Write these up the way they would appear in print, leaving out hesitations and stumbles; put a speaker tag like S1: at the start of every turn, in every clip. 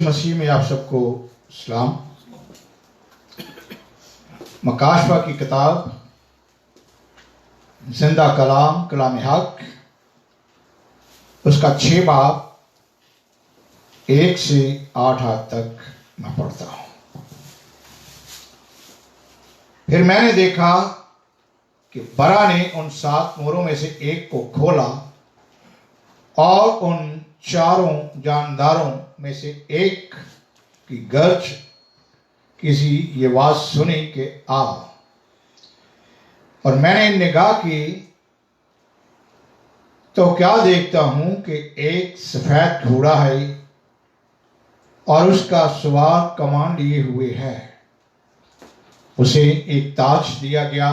S1: مسیح میں آپ سب کو سلام۔ مکاشفہ کی کتاب زندہ کلام، کلام حق، اس کا 6 باب 1 سے 8 آیت تک میں پڑھتا ہوں۔ پھر میں نے دیکھا کہ برا نے ان 7 موروں میں سے ایک کو کھولا اور ان 4 جانداروں میں سے ایک کی گرج کسی یہ آواز سنی کہ آ، اور میں نے نگاہ کی تو کیا دیکھتا ہوں کہ ایک سفید گھوڑا ہے اور اس کا سوار کمان لیے ہوئے ہے۔ اسے ایک تاج دیا گیا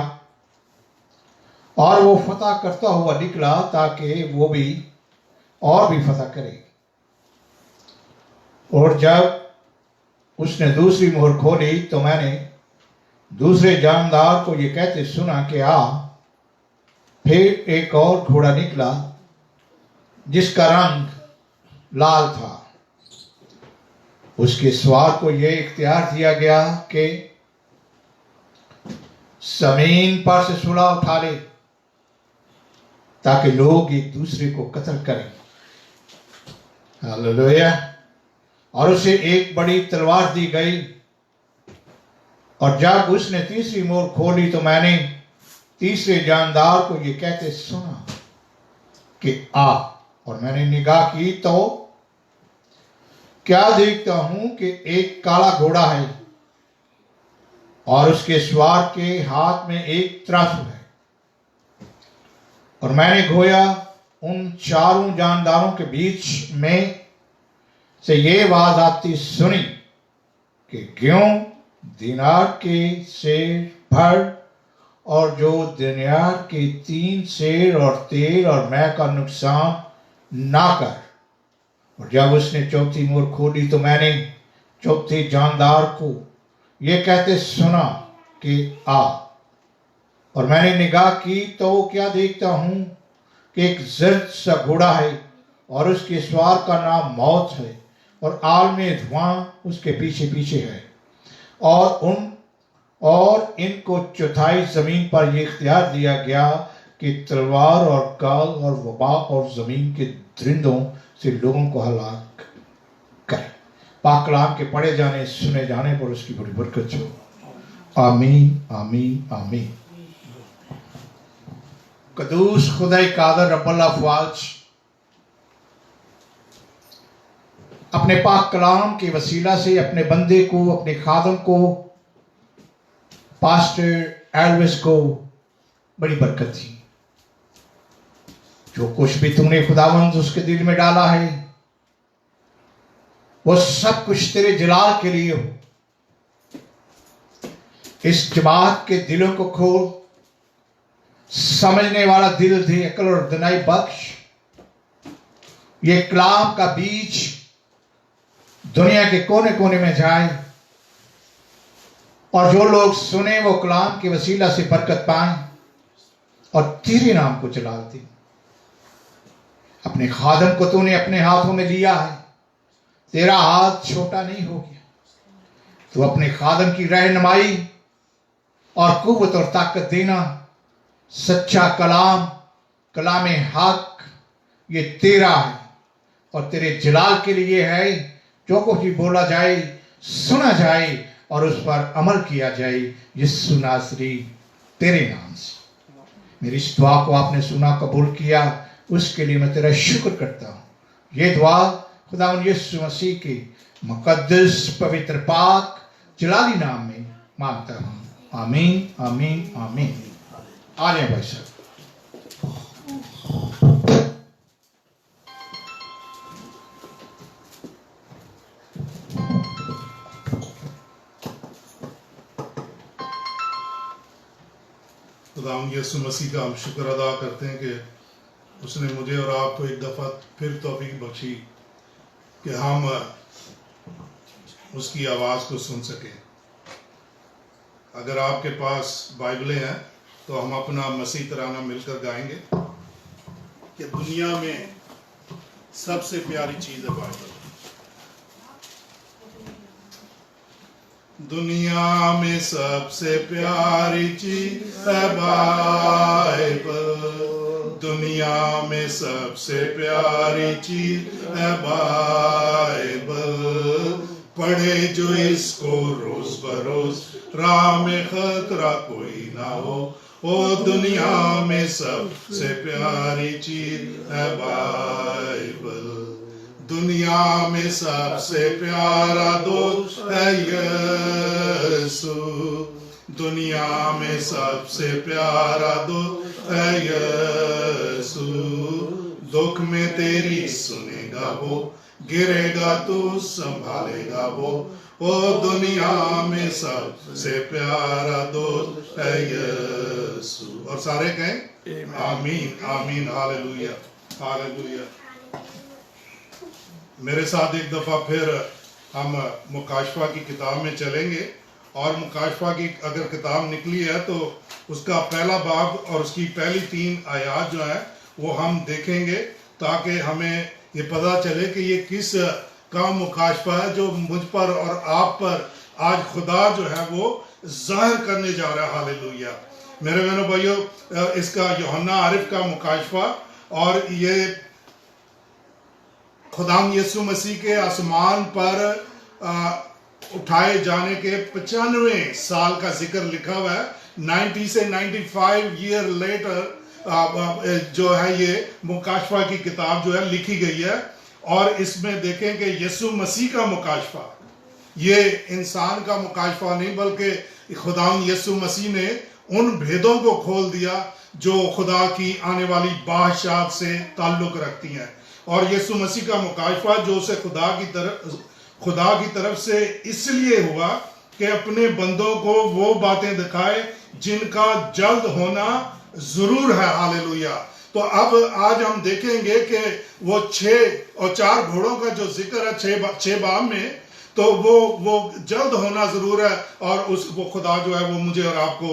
S1: اور وہ فتح کرتا ہوا نکلا تاکہ وہ بھی اور بھی فتح کرے۔ اور جب اس نے دوسری مہر کھولی تو میں نے دوسرے جاندار کو یہ کہتے سنا کہ آ۔ پھر ایک اور گھوڑا نکلا جس کا رنگ لال تھا۔ اس کے سوار کو یہ اختیار دیا گیا کہ زمین پر سے صلہ اٹھا لے تاکہ لوگ ایک دوسرے کو قتل کریں۔ ہاللویا۔ اور اسے ایک بڑی تلوار دی گئی، اور جب اس نے تیسری مہر کھولی تو میں نے تیسرے جاندار کو یہ کہتے سنا کہ آ، اور میں نے نگاہ کی تو کیا دیکھتا ہوں کہ ایک کالا گھوڑا ہے اور اس کے سوار کے ہاتھ میں ایک ترازو ہے۔ اور میں نے گویا ان 4 جانداروں کے بیچ میں سے یہ آواز آتی سنی کہ گیوں دینار کے سیر بھر اور جو دینار کے 3 سیر اور تیل اور مے کا نقصان نہ کر۔ اور جب اس نے چوتھی مہر کھولی تو میں نے چوتھے جاندار کو یہ کہتے سنا کہ آ، اور میں نے نگاہ کی تو کیا دیکھتا ہوں کہ ایک زرد سا گھوڑا ہے اور اس کے سوار کا نام موت ہے، اور عالم دھواں اس کے پیچھے پیچھے ہے، اور ان کو چوتھائی زمین پر یہ اختیار دیا گیا کہ تلوار اور کال اور وبا اور زمین کے درندوں سے لوگوں کو ہلاک کرے۔ پاک کلام کے پڑھے جانے سنے جانے پر اس کی بڑی برکت ہو۔ آمین آمین آمین۔ قدوس خدائے قادر رب الافواج اپنے پاک کلام کے وسیلہ سے اپنے بندے کو، اپنے خادم کو، پاسٹر ایلوس کو بڑی برکت تھی۔ جو کچھ بھی تم نے خداوند اس کے دل میں ڈالا ہے وہ سب کچھ تیرے جلال کے لیے ہو۔ اس جماعت کے دلوں کو کھول، سمجھنے والا دل دے، عقل اور دانائی بخش۔ یہ کلام کا بیج دنیا کے کونے کونے میں جائے، اور جو لوگ سنیں وہ کلام کے وسیلہ سے برکت پائیں اور تیرے نام کو جلال دیں۔ اپنے خادم کو تو نے اپنے ہاتھوں میں لیا ہے، تیرا ہاتھ چھوٹا نہیں ہو گیا۔ تو اپنے خادم کی رہنمائی اور قوت اور طاقت دینا۔ سچا کلام، کلام حق، یہ تیرا ہے اور تیرے جلال کے لیے ہے۔ جو کچھ بھی بولا جائے، سنا جائے اور اس پر عمل کیا جائے، یسوع ناصری تیرے نام سے۔ میری اس دعا کو آپ نے سنا، قبول کیا، اس کے لیے میں تیرا شکر کرتا ہوں۔ یہ دعا خداوند یسوع مسیح کے مقدس پوتر پاک جلالی نام میں مانگتا ہوں۔ آمین آمین آمین۔ آ جائیں بھائی صاحب۔
S2: خداوند یسوع مسیح کا ہم شکر ادا کرتے ہیں کہ اس نے مجھے اور آپ کو ایک دفعہ پھر توفیق بخشی کہ ہم اس کی آواز کو سن سکیں۔ اگر آپ کے پاس بائبلیں ہیں تو ہم اپنا مسیح ترانہ مل کر گائیں گے کہ دنیا میں سب سے پیاری چیز ہے بائبل۔ دنیا میں سب سے پیاری چیز ہے بائبل، دنیا میں سب سے پیاری چیز ہے بائبل، پڑھے جو اس کو روز بروز راہ میں خطرہ کوئی نہ ہو، او دنیا میں سب سے پیاری چیز ہے بائبل، دنیا میں سب سے پیارا دوست ہے یسوع، دنیا میں سب سے پیارا دوست ہے یسوع، دکھ میں تیری سنے گا وہ، گرے گا تو سنبھالے گا وہ، او دنیا میں سب سے پیارا دوست ہے یسوع۔ اور سارے کہیں آمین آمین، ہاللویہ ہاللویہ۔ میرے ساتھ ایک دفعہ پھر ہم مکاشفہ کی کتاب میں چلیں گے، اور مکاشفہ کی اگر کتاب نکلی ہے تو اس کا پہلا باب اور اس کی پہلی 3 آیات جو ہیں وہ ہم دیکھیں گے، تاکہ ہمیں یہ پتہ چلے کہ یہ کس کا مکاشفہ ہے جو مجھ پر اور آپ پر آج خدا جو ہے وہ ظاہر کرنے جا رہا ہے۔ ہاللویہ۔ میرے بہنوں بھائیو، اس کا یوحنا عارف کا مکاشفہ، اور یہ خداوند یسوع مسیح کے آسمان پر اٹھائے جانے کے 95 سال کا ذکر لکھا ہوا ہے۔ 90 سے 95 ایئر لیٹر جو ہے یہ مکاشفہ کی کتاب جو ہے لکھی گئی ہے، اور اس میں دیکھیں کہ یسوع مسیح کا مکاشفہ، یہ انسان کا مکاشفہ نہیں، بلکہ خداوند یسوع مسیح نے ان بھیدوں کو کھول دیا جو خدا کی آنے والی بادشاہت سے تعلق رکھتی ہیں، اور یسوع مسیح کا مکاشفہ جو اسے خدا کی طرف سے اس لیے ہوا کہ اپنے بندوں کو وہ باتیں دکھائے جن کا جلد ہونا ضرور ہے۔ ہاللویہ۔ تو اب آج ہم دیکھیں گے کہ وہ 6 اور 4 گھوڑوں کا جو ذکر ہے 6 باب میں، تو وہ جلد ہونا ضرور ہے، اور وہ خدا جو ہے وہ مجھے اور آپ کو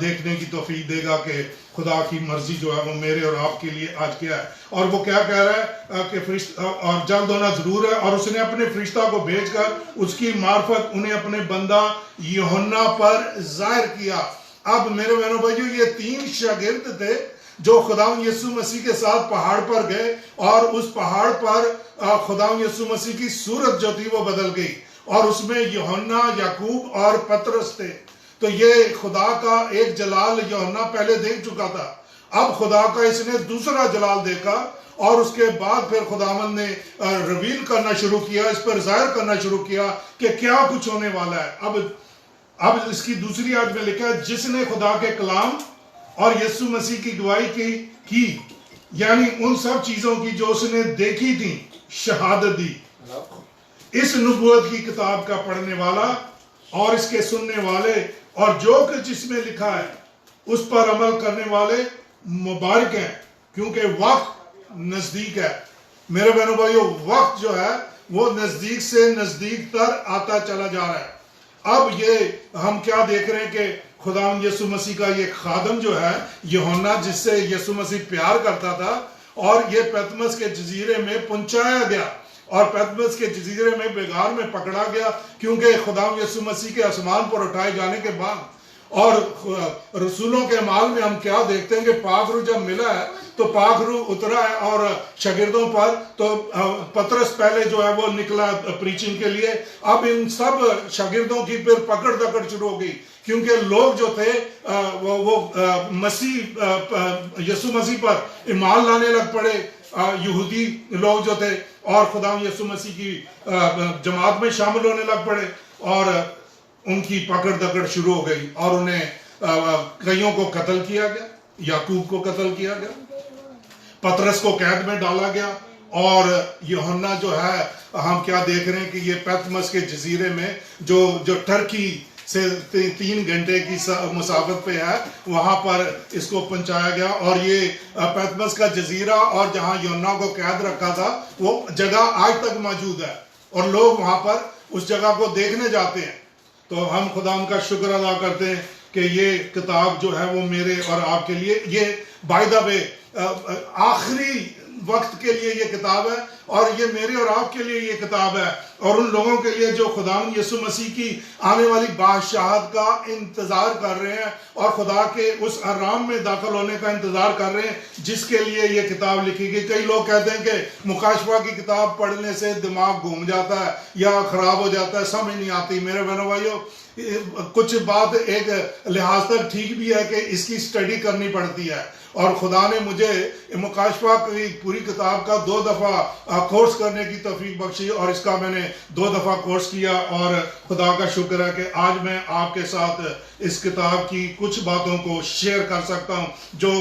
S2: دیکھنے کی توفیق دے گا کہ خدا کی مرضی جو ہے وہ میرے اور آپ کے لیے آج کیا ہے، اور وہ کیا کہہ رہا ہے کہ اور جلد ہونا ضرور ہے، اور اس نے اپنے فرشتہ کو بھیج کر اس کی معرفت انہیں اپنے بندہ یوحنا پر ظاہر کیا۔ اب میرے بہنوں بھائیو، یہ 3 شاگرد تھے جو خداوند یسوع مسیح کے ساتھ پہاڑ پر گئے، اور اس پہاڑ پر خداوند یسوع مسیح کی صورت جو تھی وہ بدل گئی، اور اس میں یوحنا، یعقوب اور پطرس تھے۔ تو یہ خدا کا ایک جلال یوحنا پہلے دیکھ چکا تھا، اب خدا کا اس نے دوسرا جلال دیکھا، اور اس کے بعد پھر خداوند نے ریویل کرنا شروع کیا، اس پر ظاہر کرنا شروع کیا کہ کیا کچھ ہونے والا ہے۔ اب اس کی دوسری آیت میں لکھا ہے، جس نے خدا کے کلام اور یسوع مسیح کی گواہی کی، یعنی ان سب چیزوں کی جو اس نے دیکھی تھی، شہادت دی۔ اس نبوت کی کتاب کا پڑھنے والا اور اس کے سننے والے اور جو کچھ اس میں لکھا ہے اس پر عمل کرنے والے مبارک ہیں، کیونکہ وقت نزدیک ہے۔ میرے بہنوں بھائیو، وقت جو ہے وہ نزدیک سے نزدیک تر آتا چلا جا رہا ہے۔ اب یہ ہم کیا دیکھ رہے ہیں کہ خداوند یسوع مسیح کا یہ خادم جو ہے یوحنا، جس سے یسوع مسیح پیار کرتا تھا، اور یہ پیتمس کے جزیرے میں پہنچایا گیا، اور پیتمس کے جزیرے میں بیگار میں پکڑا گیا، کیونکہ خداوند یسوع مسیح کے آسمان پر اٹھائے جانے کے بعد، اور رسولوں کے اعمال میں ہم کیا دیکھتے ہیں کہ پاک روح جب ملا ہے تو پاک روح اترا ہے اور شاگردوں پر، تو پطرس پہلے جو ہے وہ نکلا پریچنگ کے لیے۔ اب ان سب شاگردوں کی پھر پکڑ دکڑ شروع ہو گئی، کیونکہ لوگ جو تھے وہ یسوع مسیح پر ایمان لانے لگ پڑے، یہودی لوگ جو تھے، اور خداوند یسوع مسیح کی جماعت میں شامل ہونے لگ پڑے، اور ان کی پکڑ دکڑ شروع ہو گئی، اور انہیں کئیوں کو قتل کیا گیا، یعقوب کو قتل کیا گیا، پطرس کو قید میں ڈالا گیا، اور یوحنا جو ہے ہم کیا دیکھ رہے ہیں کہ یہ پیتمس کے جزیرے میں جو ٹرکی سے 3 گھنٹے کی مسافت پہ ہے، وہاں پر اس کو پہنچایا گیا، اور یہ پیتمس کا جزیرہ اور جہاں یوحنا کو قید رکھا تھا وہ جگہ آج تک موجود ہے، اور لوگ وہاں پر اس جگہ کو دیکھنے جاتے ہیں۔ تو ہم خدا ان کا شکر ادا کرتے ہیں کہ یہ کتاب جو ہے وہ میرے اور آپ کے لیے، یہ بائی دا وے آخری وقت کے لیے یہ کتاب ہے، اور یہ میرے اور آپ کے لیے یہ کتاب ہے، اور ان لوگوں کے لیے جو خداوند یسوع مسیح کی آنے والی بادشاہت کا انتظار کر رہے ہیں اور خدا کے اس آرام میں داخل ہونے کا انتظار کر رہے ہیں جس کے لیے یہ کتاب لکھی گئی۔ کئی لوگ کہتے ہیں کہ مکاشفہ کی کتاب پڑھنے سے دماغ گھوم جاتا ہے یا خراب ہو جاتا ہے، سمجھ نہیں آتی۔ میرے بہنوں بھائیوں، کچھ بات ایک لحاظ تک ٹھیک بھی ہے کہ اس کی سٹڈی کرنی پڑتی ہے، اور خدا نے مجھے مکاشفہ کی پوری کتاب کا 2 دفعہ کورس کرنے کی توفیق بخشی، اور اس کا میں نے 2 دفعہ کورس کیا، اور خدا کا شکر ہے کہ آج میں آپ کے ساتھ اس کتاب کی کچھ باتوں کو شیئر کر سکتا ہوں جو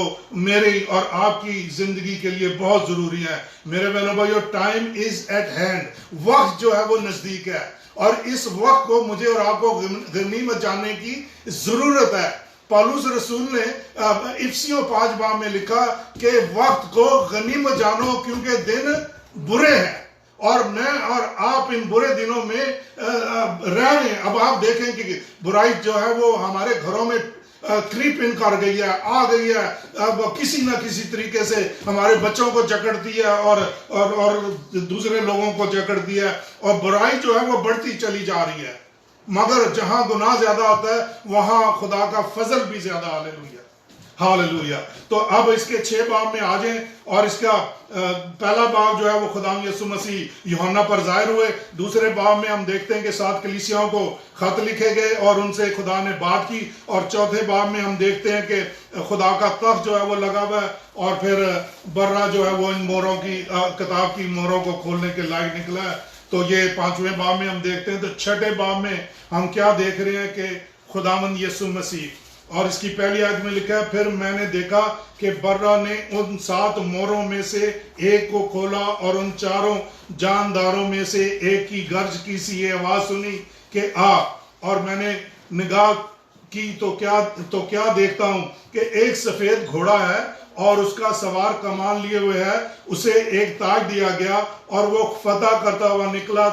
S2: میری اور آپ کی زندگی کے لیے بہت ضروری ہے۔ میرے بہنوں بھائیوں، ٹائم از ایٹ ہینڈ، وقت جو ہے وہ نزدیک ہے، اور اس وقت کو مجھے اور آپ کو غنیمت جاننے کی ضرورت ہے۔ پالوس رسول نے افسیوں 5 باب میں لکھا کہ وقت کو غنیمت جانو کیونکہ دن برے ہیں، اور میں اور آپ ان برے دنوں میں رہ رہے ہیں۔ اب آپ دیکھیں کہ برائی جو ہے وہ ہمارے گھروں میں کریپ ان کر گئی ہے، آ گئی ہے، اب کسی نہ کسی طریقے سے ہمارے بچوں کو جکڑتی ہے اور دوسرے لوگوں کو جکڑتی ہے، اور برائی جو ہے وہ بڑھتی چلی جا رہی ہے۔ مگر جہاں گناہ زیادہ ہوتا ہے وہاں خدا کا فضل بھی زیادہ، ہاللیلویہ ہاللیلویہ۔ تو اب اس کے 6 باب میں آ جائیں، اور اس کا پہلا باب جو ہے وہ خداوند یسوع مسیح یوحنا پر ظاہر ہوئے۔ دوسرے باب میں ہم دیکھتے ہیں کہ 7 کلیسیاؤں کو خط لکھے گئے اور ان سے خدا نے بات کی، اور چوتھے باب میں ہم دیکھتے ہیں کہ خدا کا تخت جو ہے وہ لگا ہوا ہے، اور پھر برہ جو ہے وہ ان موروں کی کتاب کی موروں کو کھولنے کے لائق نکلا ہے۔ تو یہ 5ویں باب میں ہم دیکھتے ہیں۔ تو 6 باب میں ہم کیا دیکھ رہے ہیں کہ خداوند یسوع مسیح، اور اس کی پہلی آیت میں لکھا ہے، پھر میں نے دیکھا کہ برہ نے ان 7 موروں میں سے ایک کو کھولا، اور ان 4 جانداروں میں سے ایک کی گرج کی سی یہ آواز سنی کہ آ، اور میں نے نگاہ کی تو کیا دیکھتا ہوں کہ ایک سفید گھوڑا ہے، اور اس کا سوار کمان لیے ہوئے ہے، اسے ایک تاج دیا گیا، اور وہ فتح کرتا ہوا نکلا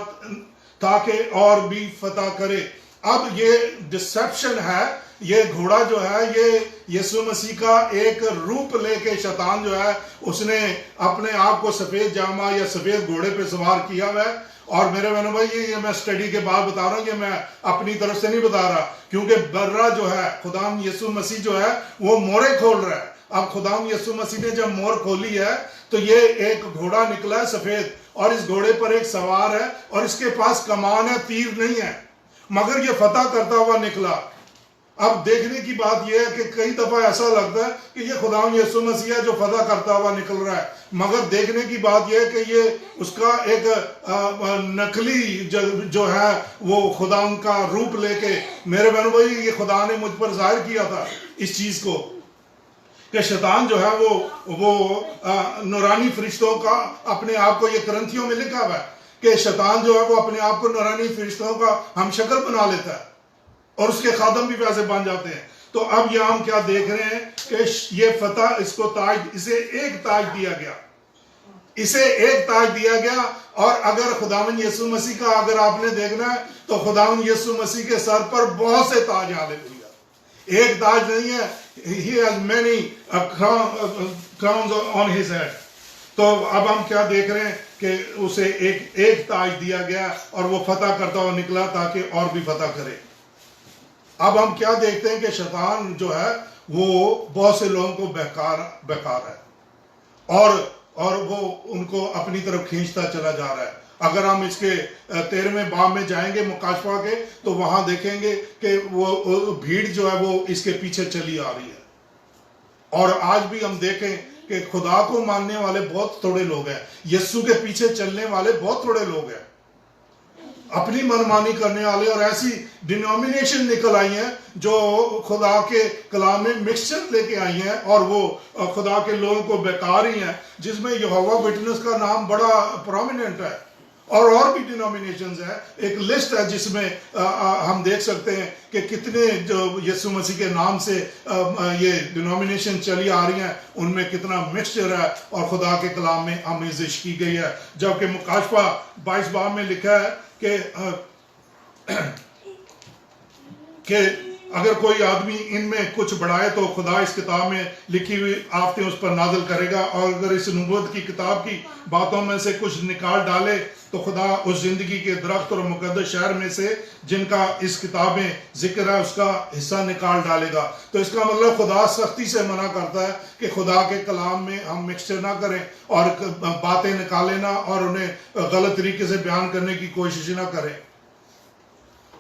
S2: تاکہ اور بھی فتح کرے۔ اب یہ ڈسپشن ہے، یہ گھوڑا جو ہے یہ یسوع مسیح کا ایک روپ لے کے شیطان جو ہے اس نے اپنے آپ کو سفید جامہ یا سفید گھوڑے پہ سوار کیا ہوا ہے۔ اور میرے بہنوں بھائی، یہ میں سٹڈی کے بعد بتا رہا ہوں، یہ میں اپنی طرف سے نہیں بتا رہا، کیونکہ برہ جو ہے خداوند یسوع مسیح جو ہے وہ مورے کھول رہا ہے۔ اب خداوند یسوع مسیح نے جب مور کھولی ہے تو یہ ایک گھوڑا نکلا ہے سفید، اور اس گھوڑے پر ایک سوار ہے، اور اس کے پاس کمان ہے، تیر نہیں ہے، مگر یہ فتح کرتا ہوا نکلا۔ اب دیکھنے کی بات یہ ہے کہ کئی دفعہ ایسا لگتا ہے کہ یہ خداوند یسوع مسیح ہے جو فتح کرتا ہوا نکل رہا ہے، مگر دیکھنے کی بات یہ ہے کہ یہ اس کا ایک نقلی جو ہے وہ خداوند کا روپ لے کے، میرے بہنوں بھائی، یہ خدا نے مجھ پر ظاہر کیا تھا اس چیز کو کہ شیطان جو ہے وہ نورانی فرشتوں کا اپنے آپ کو، یہ کرنتھیوں میں لکھا ہوا ہے کہ شیطان جو ہے وہ اپنے آپ کو نورانی فرشتوں کا ہم شکل بنا لیتا ہے، اور اس کے خادم بھی ویسے بن جاتے ہیں۔ تو اب یہاں ہم کیا دیکھ رہے ہیں کہ یہ فتح، اس کو تاج، اسے ایک تاج دیا گیا، اسے ایک تاج دیا گیا۔ اور اگر خداوند یسوع مسیح کا اگر آپ نے دیکھنا ہے تو خداوند یسوع مسیح کے سر پر بہت سے تاج، ہاللیلویہ، ایک تاج نہیں ہے، he has many crowns on his head۔ تو اب ہم کیا دیکھ رہے ہیں کہ اسے ایک تاج دیا گیا، اور وہ فتح کرتا ہوا نکلا تاکہ اور بھی فتح کرے۔ اب ہم کیا دیکھتے ہیں کہ شیطان جو ہے وہ بہت سے لوگوں کو بہکار ہے، اور وہ ان کو اپنی طرف کھینچتا چلا جا رہا ہے۔ اگر ہم اس کے 13ویں باب میں جائیں گے مکاشفہ کے، تو وہاں دیکھیں گے کہ وہ بھیڑ جو ہے وہ اس کے پیچھے چلی آ رہی ہے۔ اور آج بھی ہم دیکھیں کہ خدا کو ماننے والے بہت تھوڑے لوگ ہیں، یسوع کے پیچھے چلنے والے بہت تھوڑے لوگ ہیں، اپنی منمانی کرنے والے، اور ایسی ڈینومینیشن نکل آئی ہیں جو خدا کے کلام میں مکسچر لے کے آئی ہیں، اور وہ خدا کے لوگوں کو بیکار ہی ہیں، جس میں یہوہ وٹنس کا نام بڑا پرومیننٹ ہے، اور بھی ڈینومینیشنز ہیں۔ ایک لسٹ ہے جس میں ہم دیکھ سکتے ہیں کہ کتنے جو یسوع مسیح کے نام سے یہ ڈینومینیشن چلی آ رہی ہیں، ان میں کتنا مکسچر ہے اور خدا کے کلام میں آمیزش کی گئی ہے۔ جبکہ مکاشفہ 22 باب میں لکھا ہے کہ اگر کوئی آدمی ان میں کچھ بڑھائے تو خدا اس کتاب میں لکھی ہوئی آفتیں اس پر نازل کرے گا، اور اگر اس نبوت کی کتاب کی باتوں میں سے کچھ نکال ڈالے تو خدا اس زندگی کے درخت اور مقدس شہر میں سے جن کا اس کتاب میں ذکر ہے اس کا حصہ نکال ڈالے گا۔ تو اس کا مطلب خدا سختی سے منع کرتا ہے کہ خدا کے کلام میں ہم مکسچر نہ کریں اور باتیں نکالیں نہ اور انہیں غلط طریقے سے بیان کرنے کی کوشش نہ کریں،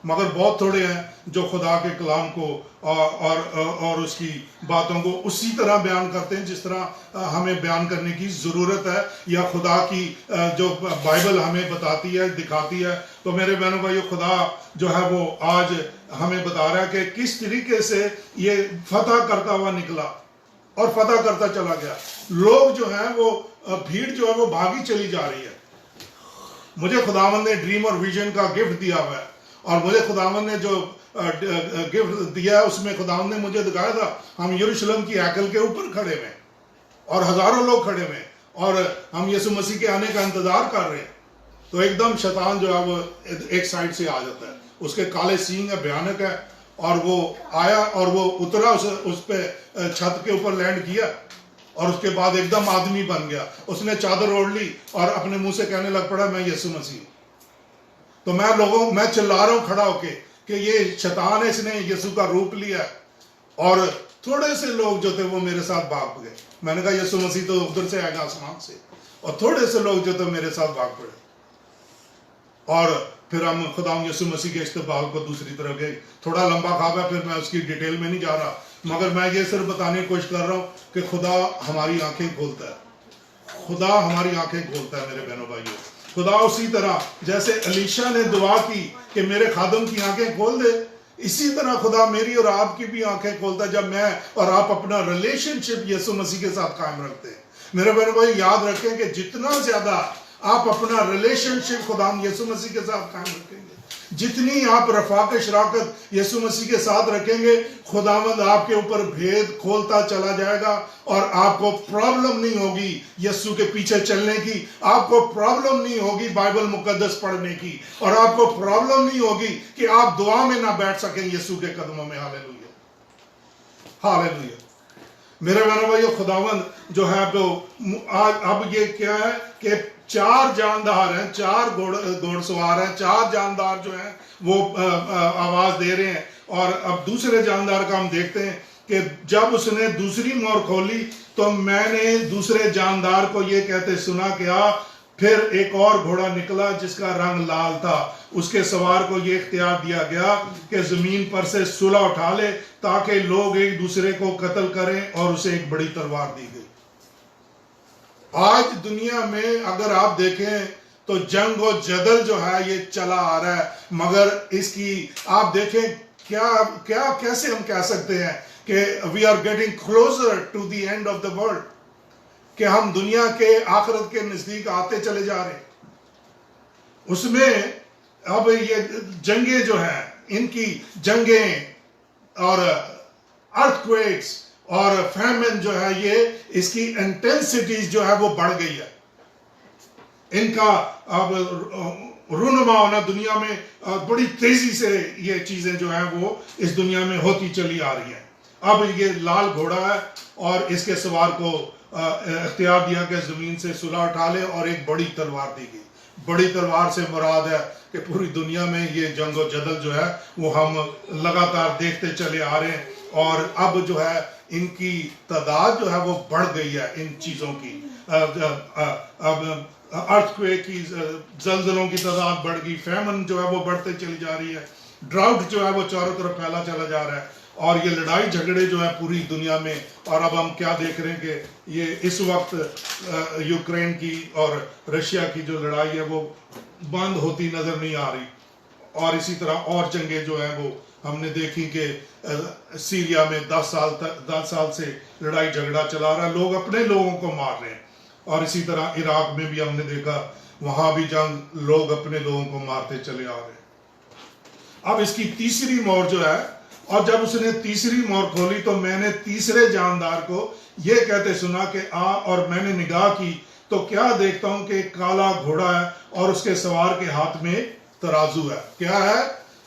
S2: مگر بہت تھوڑے ہیں جو خدا کے کلام کو اور اس کی باتوں کو اسی طرح بیان کرتے ہیں جس طرح ہمیں بیان کرنے کی ضرورت ہے یا خدا کی جو بائبل ہمیں بتاتی ہے، دکھاتی ہے۔ تو میرے بہنوں بھائیو، خدا جو ہے وہ آج ہمیں بتا رہا ہے کہ کس طریقے سے یہ فتح کرتا ہوا نکلا اور فتح کرتا چلا گیا۔ لوگ جو ہیں وہ بھیڑ جو ہے وہ بھاگی چلی جا رہی ہے۔ مجھے خداوند نے ڈریم اور ویژن کا گفٹ دیا ہوا ہے، اور مجھے خداوند نے جو گفٹ دیا ہے اس میں خداوند نے مجھے دکھایا تھا ہم یروشلم کی ہیکل کے اوپر کھڑے ہوئے اور ہزاروں لوگ کھڑے ہوئے اور ہم یسوع مسیح کے آنے کا انتظار کر رہے ہیں۔ تو ایک دم شیطان جو ہے وہ ایک سائڈ سے آ جاتا ہے، اس کے کالے سینگ ہے، بھیانک ہے، اور وہ آیا اور وہ اترا اس پہ چھت کے اوپر لینڈ کیا، اور اس کے بعد ایک دم آدمی بن گیا۔ اس نے چادر اوڑھ لی اور اپنے منہ سے کہنے لگ پڑا میں یسوع مسیح ہوں۔ تو میں چلا رہا ہوں کھڑا ہو کے کہ یہ شیطان ہے، اس نے یسوع کا روپ لیا ہے، اور تھوڑے سے لوگ جو تھے وہ میرے ساتھ بھاگ گئے۔ میں نے کہا یسوع مسیح تو ادھر سے آئے گا آسمان سے، اور تھوڑے سے لوگ جو تھے میرے ساتھ بھاگ پڑے، اور پھر ہم خدا یسوع مسیح کے استقبال کو دوسری طرف گئے۔ تھوڑا لمبا خواب ہے، پھر میں اس کی ڈیٹیل میں نہیں جا رہا، مگر میں یہ صرف بتانے کی کوشش کر رہا ہوں کہ خدا ہماری آنکھیں کھولتا ہے، خدا ہماری آنکھیں کھولتا ہے میرے بہنوں بھائیوں۔ خدا اسی طرح جیسے الیشا نے دعا کی کہ میرے خادم کی آنکھیں کھول دے، اسی طرح خدا میری اور آپ کی بھی آنکھیں کھولتا ہے جب میں اور آپ اپنا ریلیشن شپ یسوع مسیح کے ساتھ قائم رکھتے ہیں۔ میرے بہنوں بھائی یاد رکھیں کہ جتنا زیادہ آپ اپنا ریلیشن شپ خدا یسوع مسیح کے ساتھ قائم رکھیں گے، جتنی آپ رفاق شراکت یسوع مسیح کے ساتھ رکھیں گے، خداوند آپ کے اوپر بھید کھولتا چلا جائے گا، اور آپ کو پرابلم نہیں ہوگی یسوع کے پیچھے چلنے کی، آپ کو پرابلم نہیں ہوگی بائبل مقدس پڑھنے کی، اور آپ کو پرابلم نہیں ہوگی کہ آپ دعا میں نہ بیٹھ سکیں یسوع کے قدموں میں۔ ہاللیلویا، ہاللیلویا۔ میرے بہنوں بھائیو، خداوند جو ہے اب یہ کیا ہے کہ 4 جاندار ہیں، 4 گھوڑ سوار ہیں، 4 جاندار جو ہیں وہ آواز دے رہے ہیں، اور اب دوسرے جاندار کا ہم دیکھتے ہیں کہ جب اس نے دوسری مور کھولی تو میں نے دوسرے جاندار کو یہ کہتے سنا کہ پھر ایک اور گھوڑا نکلا جس کا رنگ لال تھا، اس کے سوار کو یہ اختیار دیا گیا کہ زمین پر سے صلہ اٹھا لے تاکہ لوگ ایک دوسرے کو قتل کریں، اور اسے ایک بڑی تلوار دی گئی۔ آج دنیا میں اگر آپ دیکھیں تو جنگ و جدل جو ہے یہ چلا آ رہا ہے، مگر اس کی آپ دیکھیں کیسے ہم کہہ سکتے ہیں کہ we are getting closer to the end of the world، کہ ہم دنیا کے آخرت کے نزدیک آتے چلے جا رہے ہیں۔ اس میں اب یہ جنگیں جو ہیں، ان کی جنگیں اور ارتھکویکس اور فیمن جو ہے یہ اس کی انٹینسٹیز جو ہے وہ بڑھ گئی ہے، ان کا اب رونما ہونا دنیا میں بڑی تیزی سے یہ چیزیں جو ہیں وہ اس دنیا میں ہوتی چلی آ رہی ہیں۔ اب یہ لال گھوڑا ہے اور اس کے سوار کو اختیار دیا کہ زمین سے صلہ اٹھا لے، اور ایک بڑی تلوار دی گئی۔ بڑی تلوار سے مراد ہے کہ پوری دنیا میں یہ جنگ و جدل جو ہے وہ ہم لگاتار دیکھتے چلے آ رہے ہیں، اور اب جو ہے ان کی تعداد جو ہے وہ بڑھ گئی ہے، ان چیزوں کی اب ارتھکویک کی، زلزلوں کی تعداد بڑھ گئی، فیمن جو ہے وہ بڑھتے چلی جا رہی ہے، ڈراؤٹ جو ہے وہ چاروں طرف پھیلا چلا جا رہا ہے، اور یہ لڑائی جھگڑے جو ہے پوری دنیا میں۔ اور اب ہم کیا دیکھ رہے ہیں کہ یہ اس وقت یوکرین کی اور رشیا کی جو لڑائی ہے وہ بند ہوتی نظر نہیں آ رہی، اور اسی طرح اور جنگیں جو ہیں وہ ہم نے دیکھی کہ سیریا میں 10 سال سے لڑائی جھگڑا چلا رہا ہے، لوگ اپنے لوگوں کو مار رہے ہیں، اور اسی طرح عراق میں بھی ہم نے دیکھا وہاں بھی جنگ، لوگ اپنے لوگوں کو مارتے چلے آ رہے ہیں۔ اب اس کی تیسری مور جو ہے، اور جب اس نے تیسری مور کھولی تو میں نے تیسرے جاندار کو یہ کہتے سنا کہ اور میں نے نگاہ کی تو کیا دیکھتا ہوں کہ ایک کالا گھوڑا ہے اور اس کے سوار کے ہاتھ میں ترازو ہے۔ کیا ہے؟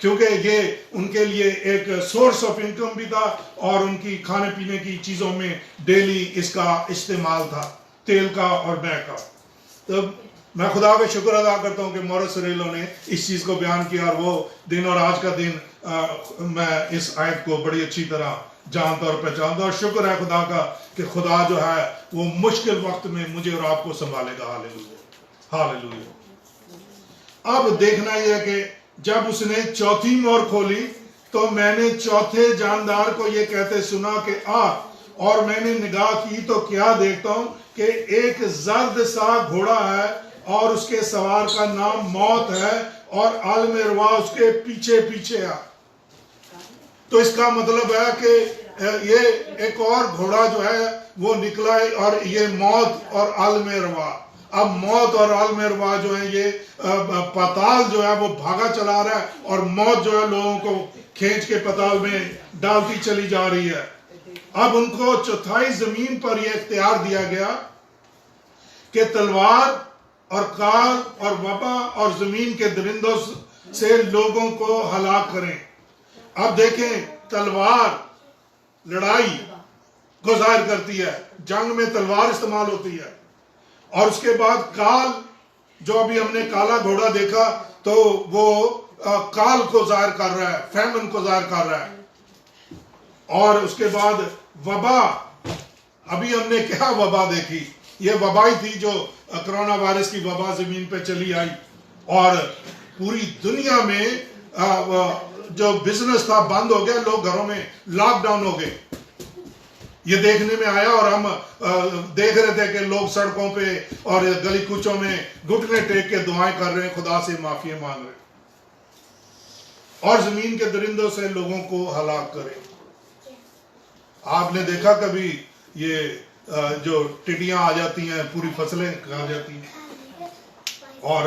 S2: کیونکہ یہ ان کے لیے ایک سورس آف انکم بھی تھا اور ان کی کھانے پینے کی چیزوں میں ڈیلی اس کا استعمال تھا، تیل کا اور مے کا۔ تو میں خدا کا شکر ادا کرتا ہوں کہ مورس ریلو نے اس چیز کو بیان کیا، اور وہ دن اور آج کا دن میں اس آیت کو بڑی اچھی طرح جانتا اور پہچانتا، اور شکر ہے خدا کا کہ خدا جو ہے وہ مشکل وقت میں مجھے اور آپ کو سنبھالے گا۔ ہاللیلویا، ہاللیلویا۔ اب دیکھنا یہ ہے کہ جب اس نے چوتھی مہر کھولی تو میں نے چوتھے جاندار کو یہ کہتے سنا کہ آ، اور میں نے نگاہ کی تو کیا دیکھتا ہوں کہ ایک زرد سا گھوڑا ہے اور اس کے سوار کا نام موت ہے اور عالم ارواح اس کے پیچھے پیچھے ہے۔ تو اس کا مطلب ہے کہ یہ ایک اور گھوڑا جو ہے وہ نکلا ہے، اور یہ موت اور عالم ارواح۔ اب موت اور عالم ارواح جو ہے یہ پاتال جو ہے وہ بھاگا چلا رہا ہے، اور موت جو ہے لوگوں کو کھینچ کے پاتال میں ڈالتی چلی جا رہی ہے۔ اب ان کو چوتھائی زمین پر یہ اختیار دیا گیا کہ تلوار اور کال اور وبا اور زمین کے درندوں سے لوگوں کو ہلاک کریں۔ اب دیکھیں، تلوار لڑائی کو ظاہر کرتی ہے، جنگ میں تلوار استعمال ہوتی ہے، اور اس کے بعد کال، جو ابھی ہم نے کالا گھوڑا دیکھا تو وہ کال کو ظاہر کر رہا ہے، فیمن کو ظاہر کر رہا ہے، اور اس کے بعد وبا۔ ابھی ہم نے کیا وبا دیکھی؟ یہ وبا ہی تھی جو کرونا وائرس کی وبا زمین پہ چلی آئی، اور پوری دنیا میں جو بزنس تھا بند ہو گیا، لوگ گھروں میں لاک ڈاؤن ہو گئے۔ یہ دیکھنے میں آیا، اور ہم دیکھ رہے تھے کہ لوگ سڑکوں پہ اور گلی کوچوں میں گھٹنے ٹیک کے دعائیں کر رہے ہیں، خدا سے معافی مانگ رہے ہیں، اور زمین کے درندوں سے لوگوں کو ہلاک کرے۔ آپ نے دیکھا کبھی یہ جو ٹڈیاں آ جاتی ہیں پوری فصلیں کھا جاتی ہیں، اور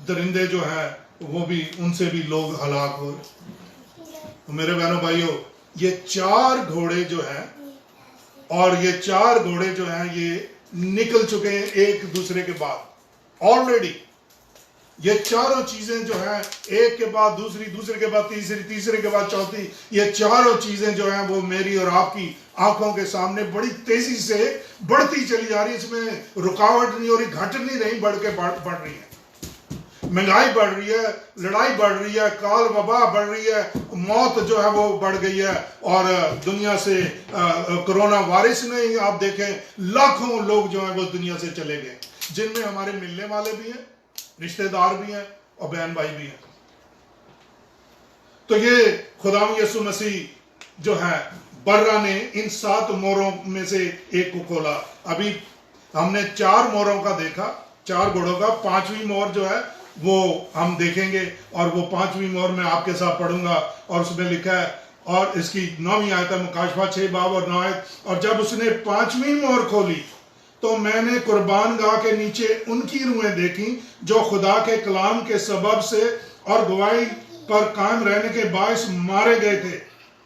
S2: درندے جو ہیں وہ بھی، ان سے بھی لوگ ہلاک ہو رہے۔ میرے بہنوں بھائیوں، یہ چار گھوڑے جو ہیں، اور یہ چار گھوڑے جو ہیں یہ نکل چکے ہیں ایک دوسرے کے بعد آلریڈی۔ یہ چاروں چیزیں جو ہیں ایک کے بعد دوسری، دوسرے کے بعد تیسری، تیسرے کے بعد چوتھی، یہ چاروں چیزیں جو ہیں وہ میری اور آپ کی آنکھوں کے سامنے بڑی تیزی سے بڑھتی چلی جا رہی ہے۔ اس میں رکاوٹ نہیں ہو رہی، گھٹ نہیں رہی، بڑھ کے بڑھ رہی ہے۔ مہنگائی بڑھ رہی ہے، لڑائی بڑھ رہی ہے، کال وبا بڑھ رہی ہے، موت جو ہے وہ بڑھ گئی ہے، اور دنیا سے کرونا وائرس نے ہی آپ دیکھیں لاکھوں لوگ جو ہیں وہ دنیا سے چلے گئے، جن میں ہمارے ملنے والے بھی ہیں، رشتہ دار بھی ہیں، اور بہن بھائی بھی ہیں۔ تو یہ خداوند یسوع مسیح جو ہے برہ نے ان 7 مہروں میں سے ایک کو کھولا۔ ابھی ہم نے 4 مہروں کا دیکھا، 4 گھوڑوں کا، 5ویں مہر جو ہے وہ ہم دیکھیں گے، اور وہ 5ویں مہر میں آپ کے ساتھ پڑھوں گا، اور اس میں لکھا ہے، اور اس کی 9ویں آیت ہے، مکاشفہ 6 باب اور 9 آیت۔ اور جب اس نے 5ویں مہر کھولی تو میں نے قربان گاہ کے نیچے ان کی روحیں دیکھیں جو خدا کے کلام کے سبب سے اور گواہی پر قائم رہنے کے باعث مارے گئے تھے،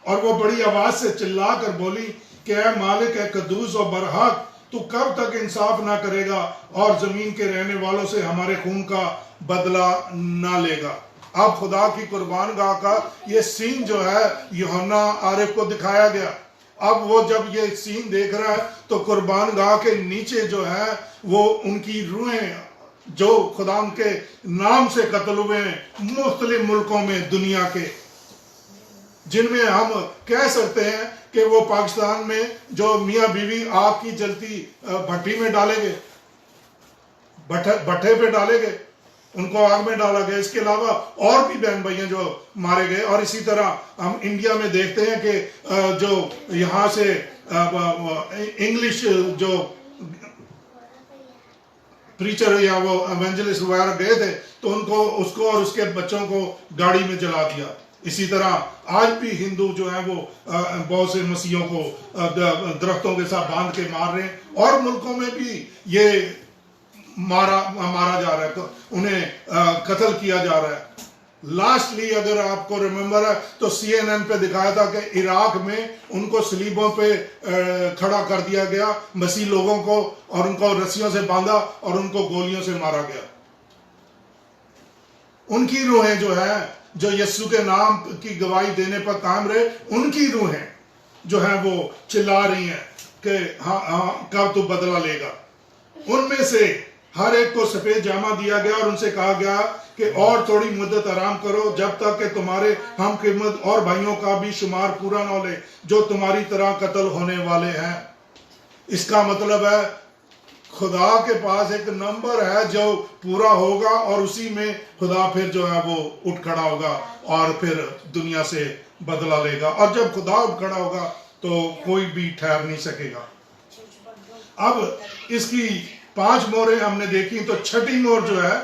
S2: اور وہ بڑی آواز سے چلا کر بولی کہ اے مالک، اے قدوس و برحق، تو کب تک انصاف نہ کرے گا اور زمین کے رہنے والوں سے ہمارے خون کا بدلہ نہ لے گا۔ اب خدا کی قربان گاہ کا یہ سین جو ہے یوحنا عارف کو دکھایا گیا۔ اب وہ جب یہ سین دیکھ رہا ہے تو قربان گاہ کے نیچے جو ہے وہ ان کی روحیں جو خدا ان کے نام سے قتل ہوئے ہیں مختلف ملکوں میں دنیا کے، جن میں ہم کہہ سکتے ہیں کہ وہ پاکستان میں جو میاں بیوی آگ کی جلتی بھٹی میں ڈالے گئے، بھٹے پہ ڈالے گئے، ان کو آگ میں ڈالا گیا۔ اس کے علاوہ اور بھی بہن بھائیاں جو مارے گئے، اور اسی طرح ہم انڈیا میں دیکھتے ہیں کہ جو یہاں سے انگلش جو پریچر یا وہ ایونجلسٹ وغیرہ گئے تھے تو ان کو، اس کو اور اس کے بچوں کو گاڑی میں جلا دیا۔ اسی طرح آج بھی ہندو جو ہیں وہ بہت سے مسیحوں کو درختوں کے ساتھ باندھ کے مار رہے ہیں، اور ملکوں میں بھی یہ مارا جا رہا ہے، انہیں قتل کیا جا رہا ہے۔ لاسٹلی اگر آپ کو ریممبر ہے تو CNN پہ دکھایا تھا کہ عراق میں ان کو صلیبوں پہ کھڑا کر دیا گیا، مسیح لوگوں کو، اور ان کو رسیوں سے باندھا اور ان کو گولیوں سے مارا گیا۔ ان کی روحیں جو ہیں جو یسوع کے نام کی گواہی دینے پر قائم رہے، ان کی روحیں جو ہیں وہ چلا رہی ہیں کہ ہاں ہاں کب تو بدلہ لے گا۔ ان میں سے ہر ایک کو سفید جامہ دیا گیا اور ان سے کہا گیا کہ اور تھوڑی مدت آرام کرو، جب تک کہ تمہارے ہم خدمت اور بھائیوں کا بھی شمار پورا نہ ہو لے جو تمہاری طرح قتل ہونے والے ہیں۔ اس کا مطلب ہے خدا کے پاس ایک نمبر ہے جو پورا ہوگا اور اسی میں خدا پھر جو ہے وہ اٹھ کھڑا ہوگا اور پھر دنیا سے بدلہ لے گا، اور جب خدا اٹھ کھڑا ہوگا تو کوئی بھی ٹھہر نہیں سکے گا۔ اب اس کی 5 مہریں ہم نے دیکھی، تو چھٹی مہر جو ہے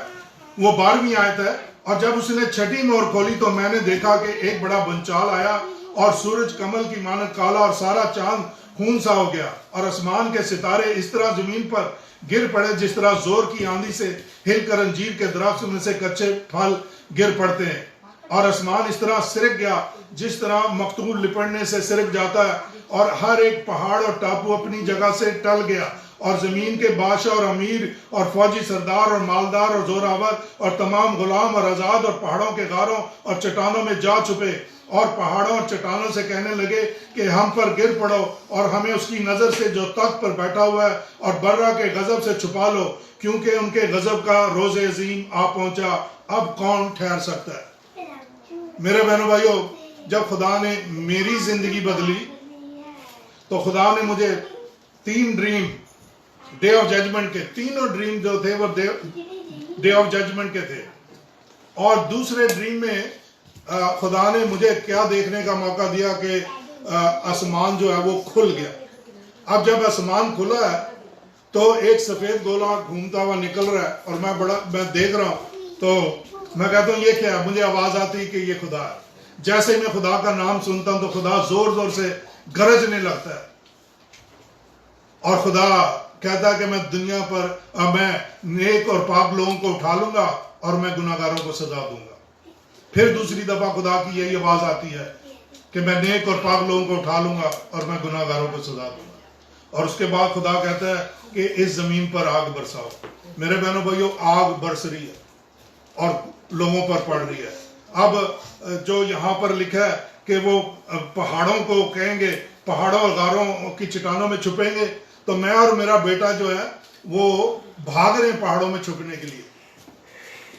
S2: وہ 12ویں آیت ہے، اور جب اس نے چھٹی مہر کھولی تو میں نے دیکھا کہ ایک بڑا بنچال آیا اور سورج کمل کی مانند کالا اور سارا چاند خون سا ہو گیا، اور آسمان کے ستارے اس طرح زمین پر گر پڑے جس طرح زور کی آندھی سے ہل کر انجیر کے درخت میں سے کچے پھل گر پڑتے ہیں، اور آسمان اس طرح سرک گیا جس طرح مقتول لپڑنے سے سرک جاتا ہے، اور ہر ایک پہاڑ اور ٹاپو اپنی جگہ سے ٹل گیا، اور زمین کے بادشاہ اور امیر اور فوجی سردار اور مالدار اور زوراور اور تمام غلام اور آزاد اور پہاڑوں کے غاروں اور چٹانوں میں جا چھپے، اور پہاڑوں اور چٹانوں سے کہنے لگے کہ ہم پر گر پڑو اور ہمیں اس کی نظر سے جو تخت پر بیٹھا ہوا ہے اور برا کے غضب سے چھپا لو، کیونکہ ان کے غضب کا روز عظیم آ پہنچا، اب کون ٹھہر سکتا ہے۔ میرے بہنوں بھائیوں، جب خدا نے میری زندگی بدلی تو خدا نے مجھے 3 ڈریم ڈے آف ججمنٹ کے، تینوں ڈریم جو تھے وہ ڈے آف ججمنٹ کے تھے، اور دوسرے ڈریم میں خدا نے مجھے کیا دیکھنے کا موقع دیا کہ آسمان جو ہے وہ کھل گیا۔ اب جب آسمان کھلا ہے تو ایک سفید گولا گھومتا ہوا نکل رہا ہے، اور میں دیکھ رہا ہوں تو میں کہتا ہوں یہ کیا ہے؟ مجھے آواز آتی کہ یہ خدا ہے۔ جیسے میں خدا کا نام سنتا ہوں تو خدا زور زور سے گرجنے لگتا ہے، اور خدا کہتا ہے کہ میں دنیا پر میں نیک اور پاک لوگوں کو اٹھا لوں گا اور میں گناہگاروں کو سزا دوں گا۔ پھر دوسری دفعہ خدا کی یہی آواز آتی ہے کہ میں نیک اور پاک لوگوں کو اٹھا لوں گا اور میں گناہگاروں کو سزا دوں گا، اور اس کے بعد خدا کہتا ہے کہ اس زمین پر آگ برساؤ۔ میرے بہنوں بھائیوں، آگ برس رہی ہے اور لوگوں پر پڑ رہی ہے۔ اب جو یہاں پر لکھا ہے کہ وہ پہاڑوں کو کہیں گے، پہاڑوں اور غاروں کی چٹانوں میں چھپیں گے، تو میں اور میرا بیٹا جو ہے وہ بھاگ رہے ہیں پہاڑوں میں چھپنے کے لیے۔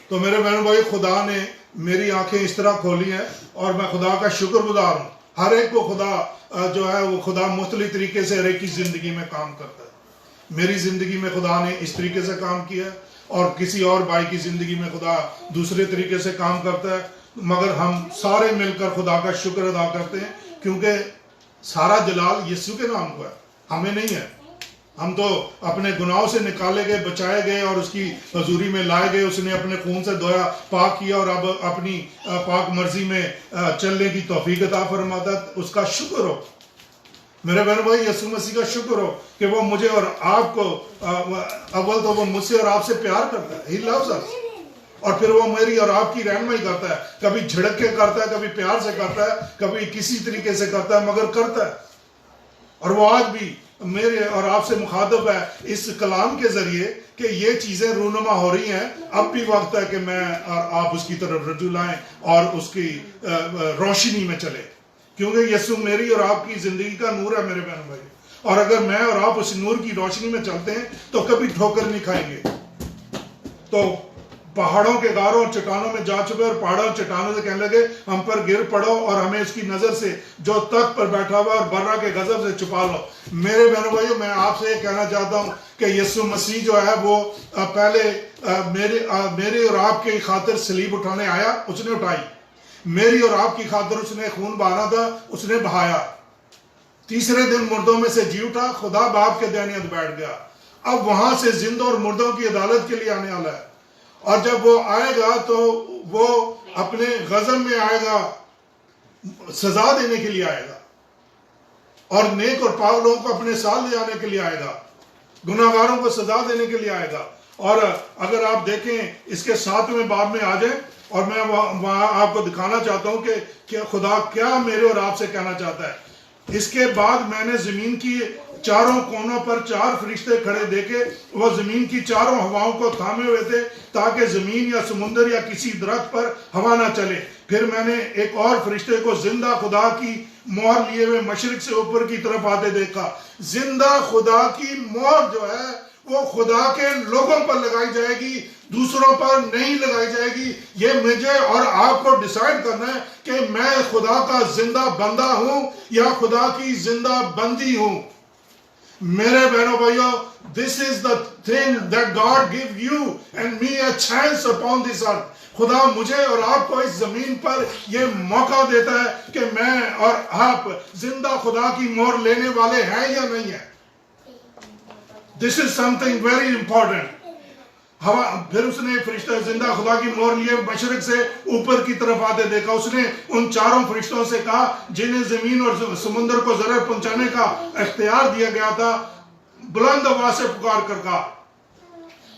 S2: تو میرے بہنوں بھائی، خدا نے میری آنکھیں اس طرح کھولی ہیں اور میں خدا کا شکر گزار ہوں۔ ہر ایک کو خدا جو ہے وہ خدا مختلف طریقے سے ہر ایک کی زندگی میں کام کرتا ہے۔ میری زندگی میں خدا نے اس طریقے سے کام کیا ہے، اور کسی اور بھائی کی زندگی میں خدا دوسرے طریقے سے کام کرتا ہے، مگر ہم سارے مل کر خدا کا شکر ادا کرتے ہیں، کیونکہ سارا جلال یسوع کے نام کو ہے، ہمیں نہیں ہے۔ ہم تو اپنے گناہوں سے نکالے گئے، بچائے گئے اور اس کی حضوری میں لائے گئے، اس نے اپنے خون سے دھویا، پاک کیا، اور اب اپنی پاک مرضی میں چلنے کی توفیق عطا فرماتا ہے۔ اس کا شکر ہو میرے بہن بھائی، یسوع مسیح کا شکر ہو کہ وہ مجھے اور آپ کو اول تو وہ مجھ سے اور آپ سے پیار کرتا ہے، He loves us، اور پھر وہ میری اور آپ کی رہنمائی کرتا ہے، کبھی جھڑک کے کرتا ہے، کبھی پیار سے کرتا ہے، کبھی کسی طریقے سے کرتا ہے، مگر کرتا ہے۔ اور وہ آج بھی میرے اور آپ سے مخاطب ہے اس کلام کے ذریعے کہ یہ چیزیں رونما ہو رہی ہیں، اب بھی وقت ہے کہ میں اور آپ اس کی طرف رجوع لائیں اور اس کی روشنی میں چلیں، کیونکہ یسوع میری اور آپ کی زندگی کا نور ہے میرے بہن بھائی، اور اگر میں اور آپ اس نور کی روشنی میں چلتے ہیں تو کبھی ٹھوکر نہیں کھائیں گے۔ تو پہاڑوں کے غاروں اور چٹانوں میں جا چکے، اور پہاڑوں اور چٹانوں سے کہنے لگے ہم پر گر پڑو اور ہمیں اس کی نظر سے جو تخت پر بیٹھا ہوا اور برا کے غضب سے چھپا لو۔ میرے بہنوں بھائیوں، میں آپ سے یہ کہنا چاہتا ہوں کہ یسوع مسیح جو ہے وہ پہلے میرے اور آپ کی خاطر صلیب اٹھانے آیا، اس نے اٹھائی، میری اور آپ کی خاطر اس نے خون بہانا تھا، اس نے بہایا، تیسرے دن مردوں میں سے جی اٹھا، خدا باپ کے دائیں ہاتھ بیٹھ گیا، اب وہاں سے زندوں اور مردوں کی عدالت کے لیے آنے والا ہے، اور جب وہ آئے گا تو وہ اپنے غضب میں آئے گا، سزا دینے کے لیے آئے گا، اور نیک اور پاک لوگوں کو اپنے ساتھ لے جانے کے لیے آئے گا، گناہگاروں کو سزا دینے کے لیے آئے گا۔ اور اگر آپ دیکھیں اس کے 7ویں باب میں آ جائیں، اور میں وہاں آپ کو دکھانا چاہتا ہوں کہ خدا کیا میرے اور آپ سے کہنا چاہتا ہے۔ اس کے بعد میں نے زمین کی چاروں کونوں پر 4 فرشتے کھڑے دیکھے، وہ زمین کی چاروں ہواؤں کو تھامے ہوئے تھے تاکہ زمین یا سمندر یا کسی درخت پر ہوا نہ چلے۔ پھر میں نے ایک اور فرشتے کو زندہ خدا کی مہر لیے ہوئے مشرق سے اوپر کی طرف آتے دیکھا۔ زندہ خدا کی مہر جو ہے وہ خدا کے لوگوں پر لگائی جائے گی، دوسروں پر نہیں لگائی جائے گی۔ یہ مجھے اور آپ کو ڈیسائیڈ کرنا ہے کہ میں خدا کا زندہ بندہ ہوں یا خدا کی زندہ بندی ہوں۔ میرے بہنوں بھائیوں، this is the thing that God give you and me a chance upon this earth۔ خدا مجھے اور آپ کو اس زمین پر یہ موقع دیتا ہے کہ میں اور آپ زندہ خدا کی مہر لینے والے ہیں یا نہیں ہیں۔ This is something very important۔ پھر اس نے فرشتہ زندہ خدا کی مہر لیے مشرق سے اوپر کی طرف آتے دیکھا۔ اس نے ان چاروں فرشتوں سے کہا جنہیں زمین اور سمندر کو ضرر پہنچانے کا اختیار دیا گیا تھا، بلند آواز سے پکار کر کہا،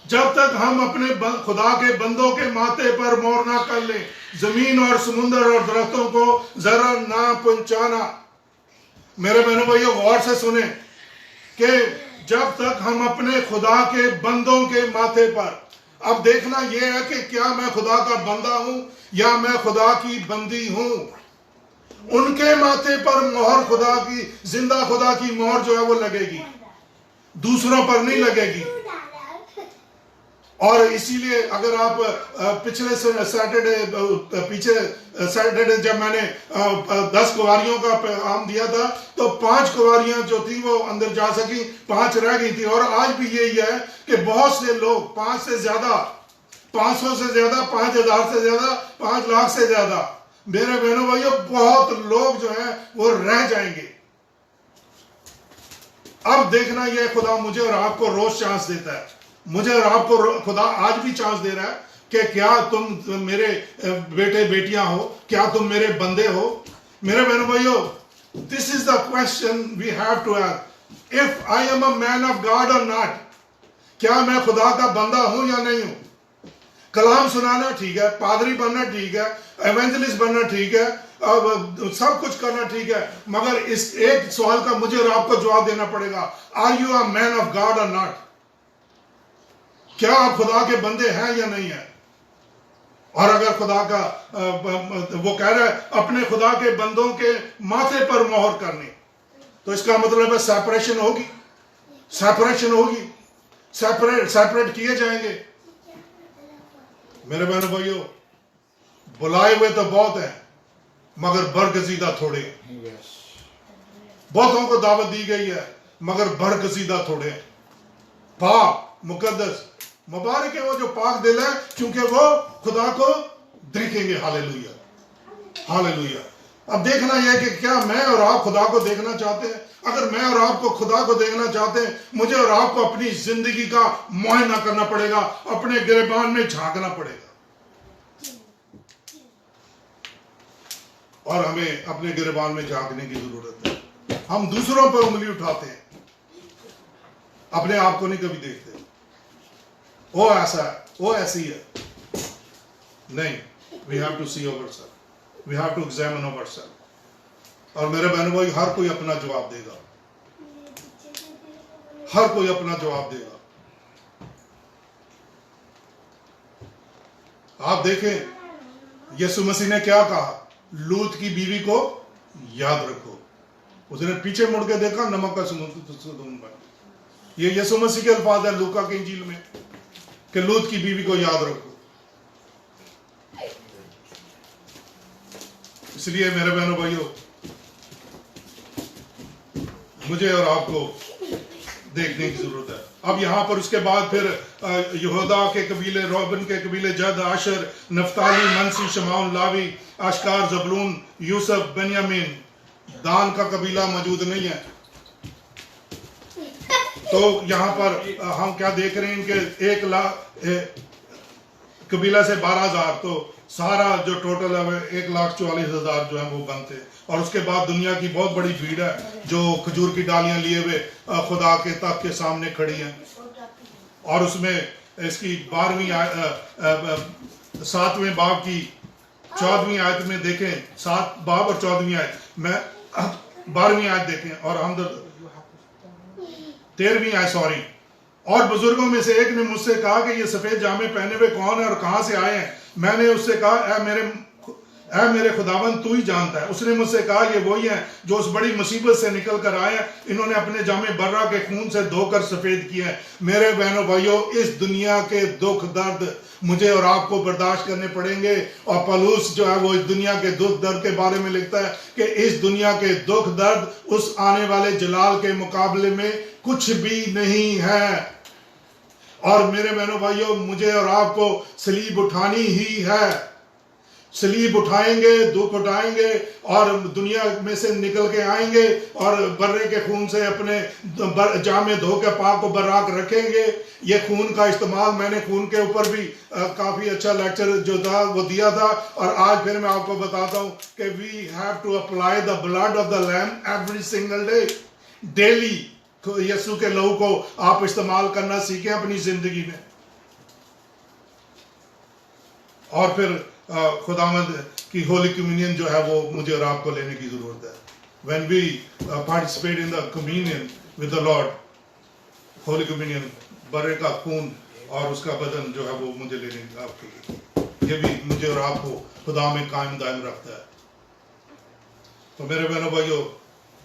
S2: جب تک ہم اپنے خدا کے بندوں کے ماتھے پر مہر نہ کر لیں، زمین اور سمندر اور درختوں کو ضرر نہ پہنچانا۔ میرے بہنوں بھائیوں، غور سے سنیں کہ جب تک ہم اپنے خدا کے بندوں کے ماتھے پر، اب دیکھنا یہ ہے کہ کیا میں خدا کا بندہ ہوں یا میں خدا کی بندی ہوں۔ ان کے ماتھے پر مہر خدا کی، زندہ خدا کی مہر جو ہے وہ لگے گی، دوسروں پر نہیں لگے گی۔ اور اسی لیے اگر آپ پچھلے سیٹرڈے جب میں نے 10 کنواریوں کا پیغام دیا تھا تو 5 کنواریاں جو تھی وہ اندر جا سکی، 5 رہ گئی تھی۔ اور آج بھی یہی ہے کہ بہت سے لوگ 5 سے زیادہ، 500 سے زیادہ، 5000 سے زیادہ، 5 لاکھ سے زیادہ، میرے بہنوں بھائیوں بہت لوگ جو ہیں وہ رہ جائیں گے۔ اب دیکھنا یہ خدا مجھے اور آپ کو روز چانس دیتا ہے، مجھے اور آپ کو خدا آج بھی چانس دے رہا ہے کہ کیا تم میرے بیٹے بیٹیاں ہو، کیا تم میرے بندے ہو۔ میرے بہنوں بھائیوں، this is the question we have to ask، if I am a man of God or not، کیا میں خدا کا بندہ ہوں یا نہیں ہوں۔ کلام سنانا ٹھیک ہے، پادری بننا ٹھیک ہے، ایونجلسٹ بننا ٹھیک ہے، سب کچھ کرنا ٹھیک ہے، مگر اس ایک سوال کا مجھے اور آپ کو جواب دینا پڑے گا، are you a man of God or not؟ کیا آپ خدا کے بندے ہیں یا نہیں ہیں؟ اور اگر خدا کا وہ کہہ رہا ہے اپنے خدا کے بندوں کے ماتھے پر مہر کرنی، تو اس کا مطلب ہے سیپریشن ہوگی، سیپریشن ہوگی، سیپریٹ کیے جائیں گے۔ میرے بہنوں بھائیوں، بلائے ہوئے تو بہت ہیں مگر برگزیدہ تھوڑے ہیں۔ بہتوں کو دعوت دی گئی ہے مگر برگزیدہ تھوڑے ہیں۔ پاک، مقدس، مبارک ہے وہ جو پاک دل ہے کیونکہ وہ خدا کو دیکھیں گے۔ Hallelujah, hallelujah. اب دیکھنا یہ کہ کیا میں اور آپ خدا کو دیکھنا چاہتے ہیں؟ اگر میں اور آپ کو خدا کو دیکھنا چاہتے ہیں، مجھے اور آپ کو اپنی زندگی کا معائنہ کرنا پڑے گا، اپنے گریبان میں جھانکنا پڑے گا، اور ہمیں اپنے گریبان میں جھانکنے کی ضرورت ہے۔ ہم دوسروں پر انگلی اٹھاتے ہیں، اپنے آپ کو نہیں کبھی دیکھتے۔ وہ ایسا ہے، وہ ایسی ہے، نہیں۔ we have to see ourselves، we have to examine ourselves۔ اور میرے بہنوں بھائی، ہر کوئی اپنا جواب دے گا، ہر کوئی اپنا جواب دے گا۔ آپ دیکھیں یسوع مسیح نے کیا کہا، لوط کی بیوی کو یاد رکھو۔ اس نے پیچھے مڑ کے دیکھا، نمک کا سدوم بن۔ یہ یسوع مسیح کے الفاظ ہے لوکا کی انجیل میں کہ لوط کی بیوی کو یاد رکھو۔ اس لیے میرے بہنوں بھائیوں، مجھے اور آپ کو دیکھنے کی ضرورت ہے۔ اب یہاں پر اس کے بعد پھر یہودا کے قبیلے، روبن کے قبیلے، جد، آشر، نفتالی، منسی، شمعون، لاوی، اشکار، زبلون، یوسف، بنیامین، دان کا قبیلہ موجود نہیں ہے۔ تو یہاں پر ہم کیا دیکھ رہے ہیں کہ 1,00,000 قبیلہ سے 12,000، تو سارا جو ٹوٹل ہے 1,40,000 جو ہیں وہ بنتے۔ اور اس کے بعد دنیا کی بہت بڑی بھیڑ ہے جو کھجور کی ڈالیاں لیے ہوئے خدا کے تخت کے سامنے کھڑی ہیں۔ اور اس میں اس کی 7ویں باب کی 14ویں آیت میں دیکھیں، 7 باب اور 14ویں آیت میں 12ویں آیت دیکھیں، اور 13ویں آیت سوری. اور بزرگوں میں سے ایک نے مجھ سے کہا کہ یہ سفید جامے پہنے ہوئے کون ہے اور کہاں سے آئے ہیں؟ میں نے اس سے کہا اے میرے خداوند تو ہی جانتا ہے. اس نے مجھ سے کہا یہ وہی ہیں جو اس بڑی مصیبت سے نکل کر آئے ہیں. انہوں نے اپنے جامے برہ کے خون سے دھو کر سفید کیے ہیں. میرے بہنوں بھائیوں، اس دنیا کے دکھ درد مجھے اور آپ کو برداشت کرنے پڑیں گے. اور پولس جو ہے وہ اس دنیا کے دکھ درد کے بارے میں لکھتا ہے کہ اس دنیا کے دکھ درد اس آنے والے جلال کے مقابلے میں کچھ بھی نہیں ہے. اور میرے بہنوں بھائیوں، مجھے اور آپ کو صلیب اٹھانی ہی ہے. صلیب اٹھائیں گے، دکھ اٹھائیں گے اور دنیا میں سے نکل کے آئیں گے اور برے کے خون سے اپنے جامے دھو کے پاک و براک رکھیں گے. یہ خون کا استعمال میں نے خون کے اوپر بھی کافی اچھا لیکچر جو تھا وہ دیا تھا. اور آج پھر میں آپ کو بتاتا ہوں کہ we have to apply the blood of the lamb every single day. Daily یسوع کے لہو کو آپ استعمال کرنا سیکھیں اپنی زندگی میں. اور پھر خداوند کی ہولی کمیونین جو ہے وہ مجھے اور آپ کو لینے کی ضرورت ہے. When we participate in the communion with the Lord, holy communion, برے کا خون اور اس کا بدن جو ہے وہ مجھے لینے کی آپ کی، یہ بھی مجھے اور آپ کو خدا میں قائم دائم رکھتا ہے. تو میرے بہنوں بھائیوں،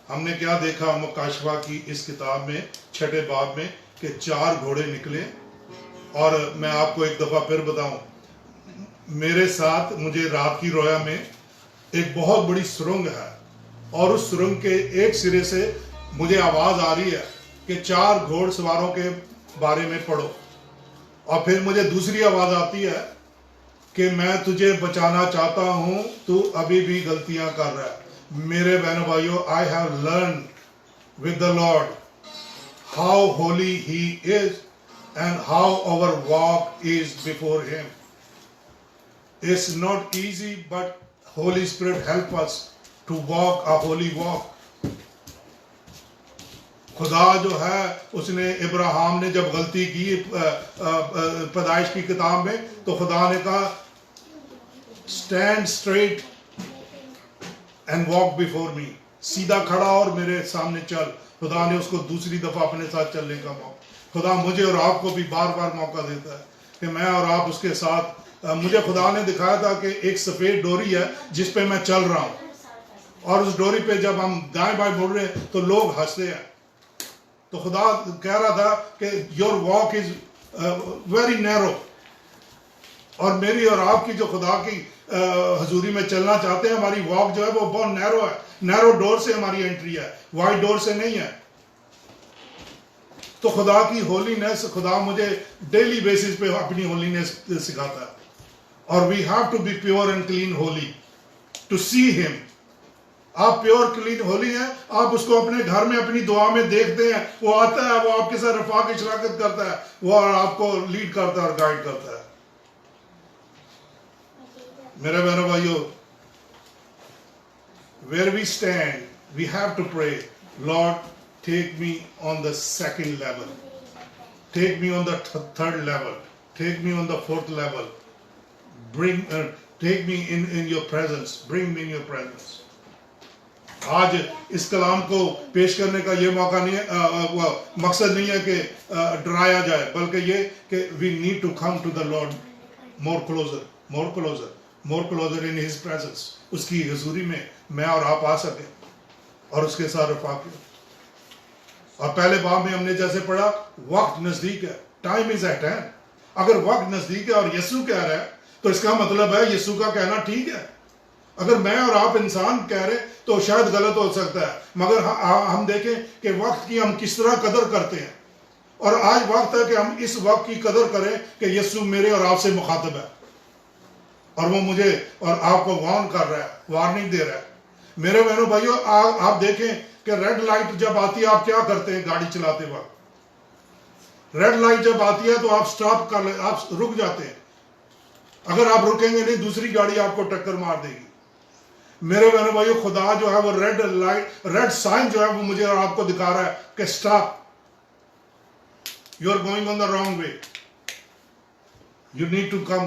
S2: ہم نے کیا دیکھا مکاشفہ کی اس کتاب میں 6 باب میں کہ 4 گھوڑے نکلے. اور میں آپ کو ایک دفعہ پھر بتاؤں، میرے ساتھ مجھے رات کی رویا میں ایک بہت بڑی سرنگ ہے اور اس سرنگ کے ایک سرے سے مجھے آواز آ رہی ہے کہ 4 گھوڑ سواروں کے بارے میں پڑھو. اور پھر مجھے دوسری آواز آتی ہے کہ میں تجھے بچانا چاہتا ہوں، تو ابھی بھی غلطیاں کر رہا ہے. میرے بہنوں بھائیوں، I have learned with the Lord how holy He is and how our walk is before Him. It's not easy, but Holy Spirit help us to walk a holy walk. خدا جو ہے اس نے ابراہیم نے جب غلطی کی پیدائش کی کتاب میں تو خدا نے کہا stand straight and walk before me. سیدھا کھڑا اور میرے سامنے چل. خدا نے اس کو دوسری دفعہ اپنے ساتھ چلنے کا موقع. خدا مجھے اور آپ کو بھی بار بار موقع دیتا ہے کہ میں اور آپ اس کے ساتھ. مجھے خدا نے دکھایا تھا کہ ایک سفید ڈوری ہے جس پہ میں چل رہا ہوں اور اس ڈوری پہ جب ہم دائیں بائیں مڑ رہے ہیں تو لوگ ہنستے ہیں. تو خدا کہہ رہا تھا کہ your walk is very narrow. اور میری اور آپ کی جو خدا کی حضوری میں چلنا چاہتے ہیں، ہماری واک جو ہے وہ بہت نیرو ہے. نیرو ڈور سے ہماری انٹری ہے، وائڈ ڈور سے نہیں ہے. تو خدا کی ہولینس، خدا مجھے ڈیلی بیسس پہ اپنی ہولینس سکھاتا ہے. اور we have to be pure and clean holy to see him. آپ پیور کلین ہولی ہیں، آپ اس کو اپنے گھر میں اپنی دعا میں دیکھتے ہیں، وہ آتا ہے، وہ آپ کے ساتھ رفاق کی شراکت کرتا ہے، وہ آپ کو لیڈ کرتا ہے اور گائیڈ کرتا ہے. میرے بہنوں بھائیوں، where we stand we have to pray, Lord take me on the second level, take me on the third level, take me on the fourth level, take me in your presence, bring me in your presence. آج اس کلام کو پیش کرنے کا یہ موقع نہیں ہے، مقصد نہیں ہے کہ ڈرایا جائے، بلکہ یہ کہ we need to come to the Lord more closer, more closer, more closer in His presence. اس کی حضوری میں میں اور آپ آ سکیں اور اس کے ساتھ رفاق کریں. اور پہلے باب میں ہم نے جیسے پڑھا وقت نزدیک ہے، time is at hand. اگر وقت نزدیک ہے اور یسوع کہہ رہا ہے تو اس کا مطلب ہے یسوع کا کہنا ٹھیک ہے. اگر میں اور آپ انسان کہہ رہے تو شاید غلط ہو سکتا ہے، مگر ہم دیکھیں کہ وقت کی ہم کس طرح قدر کرتے ہیں. اور آج وقت ہے کہ ہم اس وقت کی قدر کریں کہ یسوع میرے اور آپ سے مخاطب ہے اور وہ مجھے اور آپ کو وارن کر رہا ہے، وارننگ دے رہا ہے. میرے بہنوں بھائیوں، آپ دیکھیں کہ ریڈ لائٹ جب آتی ہے آپ کیا کرتے ہیں گاڑی چلاتے وقت؟ ریڈ لائٹ جب آتی ہے تو آپ سٹاپ کر لیں، آپ رک جاتے ہیں. اگر آپ رکیں گے نہیں دوسری گاڑی آپ کو ٹکر مار دے گی. میرے بہنوں بھائیوں، خدا جو ہے وہ ریڈ لائٹ، ریڈ سائن جو ہے وہ مجھے اور آپ کو دکھا رہا ہے کہ stop, you are going on the wrong way, you need to come,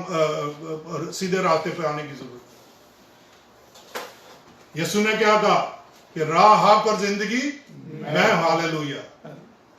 S2: سیدھے راستے پہ آنے کی ضرورت. یسوع نے کیا کہا کہ راہ حق اور زندگی میں، ہاللیلویا.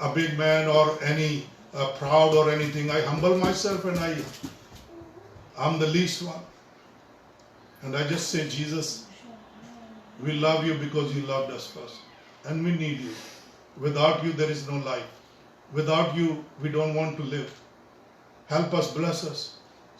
S2: a big man or any proud or anything. I humble myself and I'm the least one. And I just say, Jesus, we love you because you loved us first. And we need you. Without you, there is no life. Without you, we don't want to live. Help us, bless us.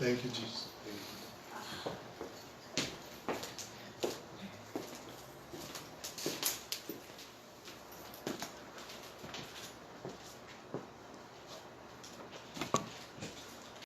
S2: Thank you, Jesus.